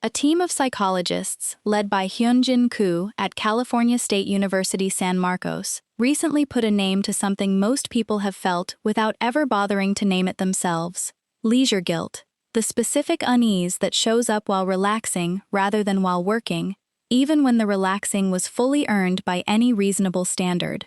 A team of psychologists, led by Hyunjin Koo at California State University San Marcos, recently put a name to something most people have felt without ever bothering to name it themselves: leisure guilt, the specific unease that shows up while relaxing rather than while working, even when the relaxing was fully earned by any reasonable standard.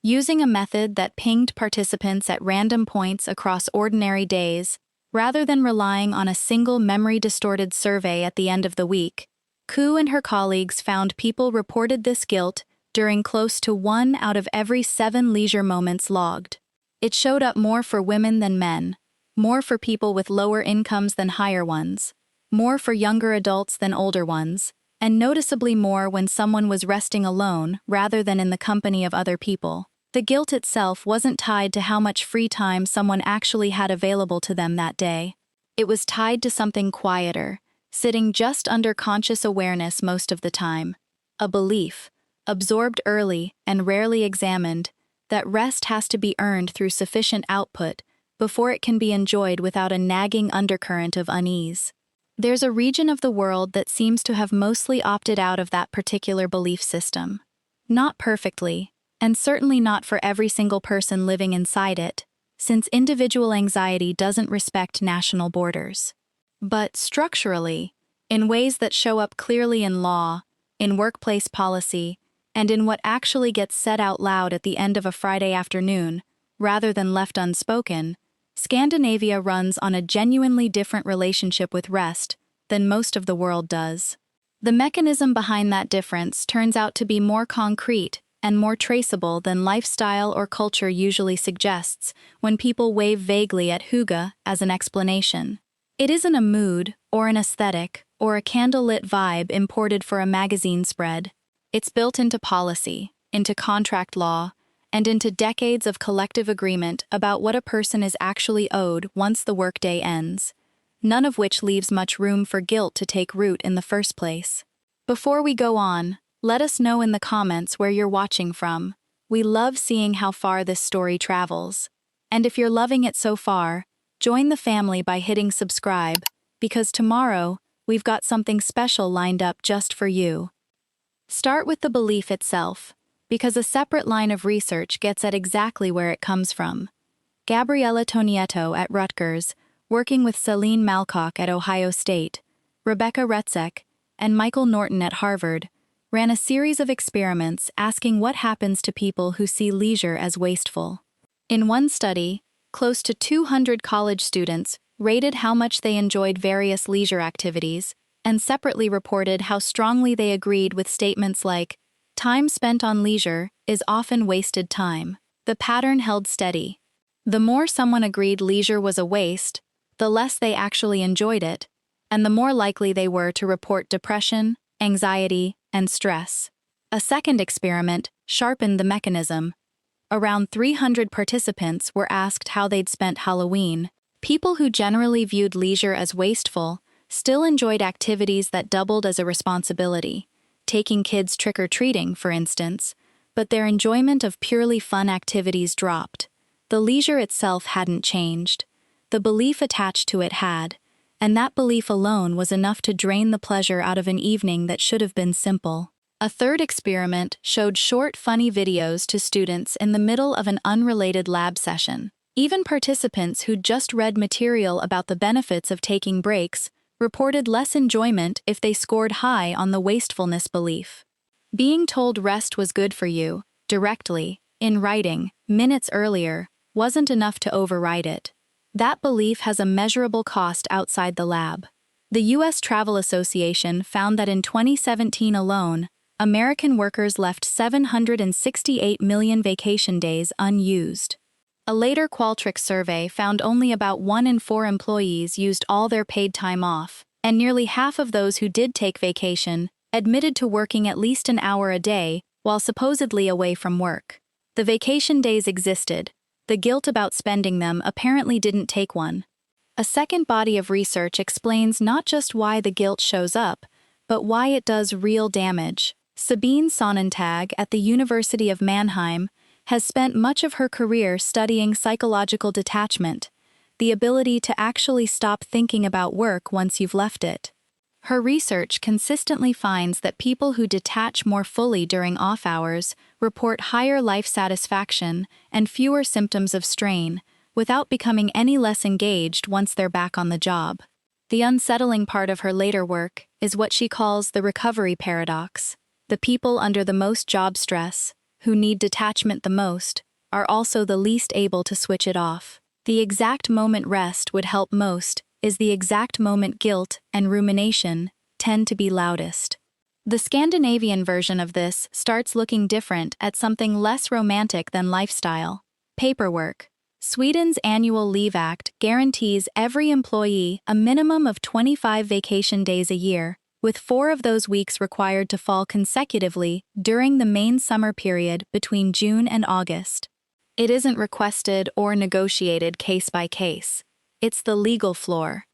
Using a method that pinged participants at random points across ordinary days, rather than relying on a single memory-distorted survey at the end of the week, Koo and her colleagues found people reported this guilt during close to 1 out of every 7 leisure moments logged. It showed up more for women than men, more for people with lower incomes than higher ones, more for younger adults than older ones, and noticeably more when someone was resting alone rather than in the company of other people. The guilt itself wasn't tied to how much free time someone actually had available to them that day. It was tied to something quieter, sitting just under conscious awareness most of the time. A belief, absorbed early and rarely examined, that rest has to be earned through sufficient output before it can be enjoyed without a nagging undercurrent of unease. There's a region of the world that seems to have mostly opted out of that particular belief system. Not perfectly, and certainly not for every single person living inside it, since individual anxiety doesn't respect national borders. But structurally, in ways that show up clearly in law, in workplace policy, and in what actually gets said out loud at the end of a Friday afternoon, rather than left unspoken, Scandinavia runs on a genuinely different relationship with rest than most of the world does. The mechanism behind that difference turns out to be more concrete and more traceable than lifestyle or culture usually suggests when people wave vaguely at hygge as an explanation. It isn't a mood, or an aesthetic, or a candlelit vibe imported for a magazine spread. It's built into policy, into contract law, and into decades of collective agreement about what a person is actually owed once the workday ends, none of which leaves much room for guilt to take root in the first place. Before we go on, let us know in the comments where you're watching from. We love seeing how far this story travels. And if you're loving it so far, join the family by hitting subscribe, because tomorrow, we've got something special lined up just for you. Start with the belief itself, because a separate line of research gets at exactly where it comes from. Gabriella Tonietto at Rutgers, working with Celine Malcock at Ohio State, Rebecca Retzek, and Michael Norton at Harvard, ran a series of experiments asking what happens to people who see leisure as wasteful. In one study, close to 200 college students rated how much they enjoyed various leisure activities, and separately reported how strongly they agreed with statements like, "Time spent on leisure is often wasted time." The pattern held steady. The more someone agreed leisure was a waste, the less they actually enjoyed it, and the more likely they were to report depression, anxiety, and stress. A second experiment sharpened the mechanism. Around 300 participants were asked how they'd spent Halloween. People who generally viewed leisure as wasteful still enjoyed activities that doubled as a responsibility, taking kids trick-or-treating, for instance, but their enjoyment of purely fun activities dropped. The leisure itself hadn't changed. The belief attached to it had, and that belief alone was enough to drain the pleasure out of an evening that should have been simple. A third experiment showed short, funny videos to students in the middle of an unrelated lab session. Even participants who'd just read material about the benefits of taking breaks reported less enjoyment if they scored high on the wastefulness belief. Being told rest was good for you, directly, in writing, minutes earlier, wasn't enough to override it. That belief has a measurable cost outside the lab. The U.S. Travel Association found that in 2017 alone, American workers left 768 million vacation days unused. A later Qualtrics survey found only about 1 in 4 employees used all their paid time off, and nearly half of those who did take vacation admitted to working at least an hour a day while supposedly away from work. The vacation days existed. The guilt about spending them apparently didn't take one. A second body of research explains not just why the guilt shows up, but why it does real damage. Sabine Sonnentag at the University of Mannheim has spent much of her career studying psychological detachment, the ability to actually stop thinking about work once you've left it. Her research consistently finds that people who detach more fully during off hours report higher life satisfaction and fewer symptoms of strain, without becoming any less engaged once they're back on the job. The unsettling part of her later work is what she calls the recovery paradox. The people under the most job stress, who need detachment the most, are also the least able to switch it off. The exact moment rest would help most is the exact moment guilt and rumination tend to be loudest. The Scandinavian version of this starts looking different at something less romantic than lifestyle: paperwork. Sweden's Annual Leave Act guarantees every employee a minimum of 25 vacation days a year, with 4 of those weeks required to fall consecutively during the main summer period between June and August. It isn't requested or negotiated case by case. It's the legal floor.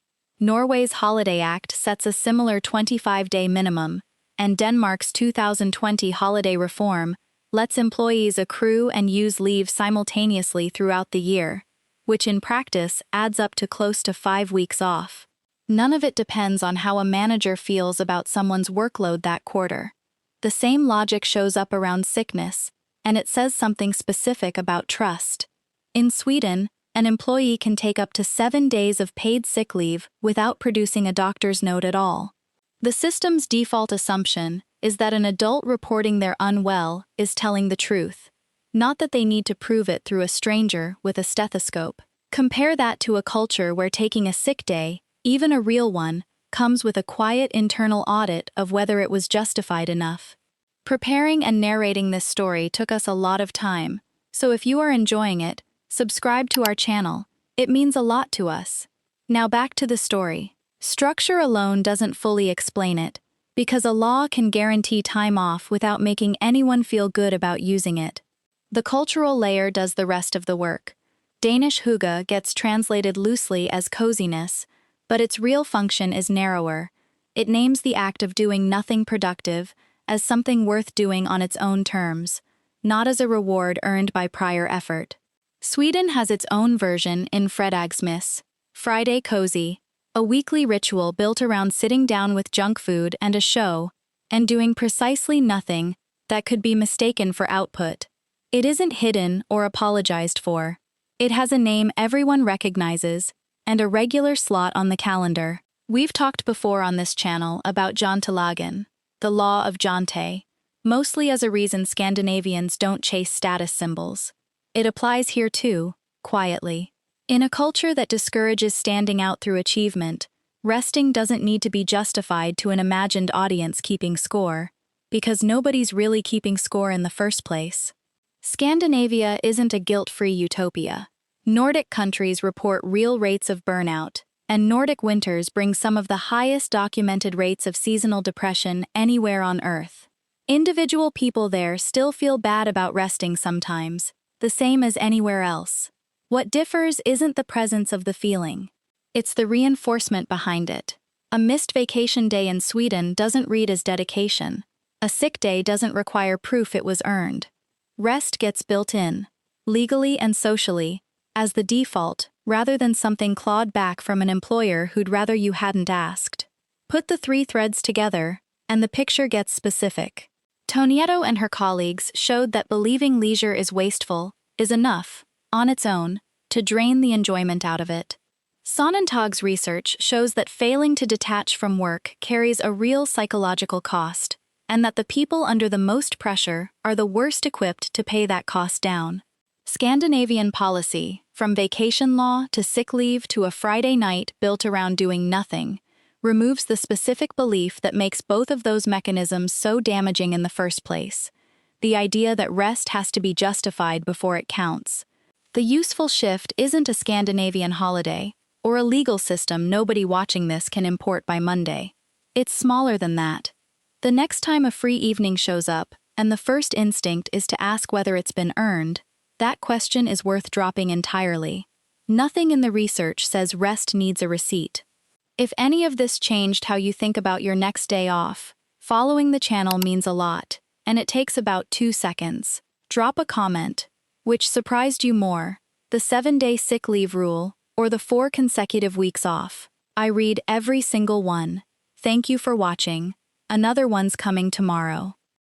Norway's Holiday Act sets a similar 25-day minimum, and Denmark's 2020 holiday reform lets employees accrue and use leave simultaneously throughout the year, which in practice adds up to close to 5 weeks off. None of it depends on how a manager feels about someone's workload that quarter. The same logic shows up around sickness, and it says something specific about trust. In Sweden, an employee can take up to 7 days of paid sick leave without producing a doctor's note at all. The system's default assumption is that an adult reporting they're unwell is telling the truth, not that they need to prove it through a stranger with a stethoscope. Compare that to a culture where taking a sick day, even a real one, comes with a quiet internal audit of whether it was justified enough. Preparing and narrating this story took us a lot of time, so if you are enjoying it, subscribe to our channel. It means a lot to us. Now back to the story. Structure alone doesn't fully explain it, because a law can guarantee time off without making anyone feel good about using it. The cultural layer does the rest of the work. Danish hygge gets translated loosely as coziness, but its real function is narrower. It names the act of doing nothing productive as something worth doing on its own terms, not as a reward earned by prior effort. Sweden has its own version in Fredagsmys, Friday Cozy, a weekly ritual built around sitting down with junk food and a show, and doing precisely nothing that could be mistaken for output. It isn't hidden or apologized for. It has a name everyone recognizes, and a regular slot on the calendar. We've talked before on this channel about Jantelagen, the law of Jante, mostly as a reason Scandinavians don't chase status symbols. It applies here too, quietly. In a culture that discourages standing out through achievement, resting doesn't need to be justified to an imagined audience keeping score, because nobody's really keeping score in the first place. Scandinavia isn't a guilt-free utopia. Nordic countries report real rates of burnout, and Nordic winters bring some of the highest documented rates of seasonal depression anywhere on Earth. Individual people there still feel bad about resting sometimes, the same as anywhere else. What differs isn't the presence of the feeling. It's the reinforcement behind it. A missed vacation day in Sweden doesn't read as dedication. A sick day doesn't require proof it was earned. Rest gets built in, legally and socially, as the default, rather than something clawed back from an employer who'd rather you hadn't asked. Put the 3 threads together, and the picture gets specific. Tonieto and her colleagues showed that believing leisure is wasteful is enough, on its own, to drain the enjoyment out of it. Sonnentag's research shows that failing to detach from work carries a real psychological cost, and that the people under the most pressure are the worst equipped to pay that cost down. Scandinavian policy, from vacation law to sick leave to a Friday night built around doing nothing, removes the specific belief that makes both of those mechanisms so damaging in the first place: the idea that rest has to be justified before it counts. The useful shift isn't a Scandinavian holiday, or a legal system nobody watching this can import by Monday. It's smaller than that. The next time a free evening shows up, and the first instinct is to ask whether it's been earned, that question is worth dropping entirely. Nothing in the research says rest needs a receipt. If any of this changed how you think about your next day off, following the channel means a lot, and it takes about 2 seconds. Drop a comment. Which surprised you more, the 7-day sick leave rule or the 4 consecutive weeks off? I read every single one. Thank you for watching. Another one's coming tomorrow.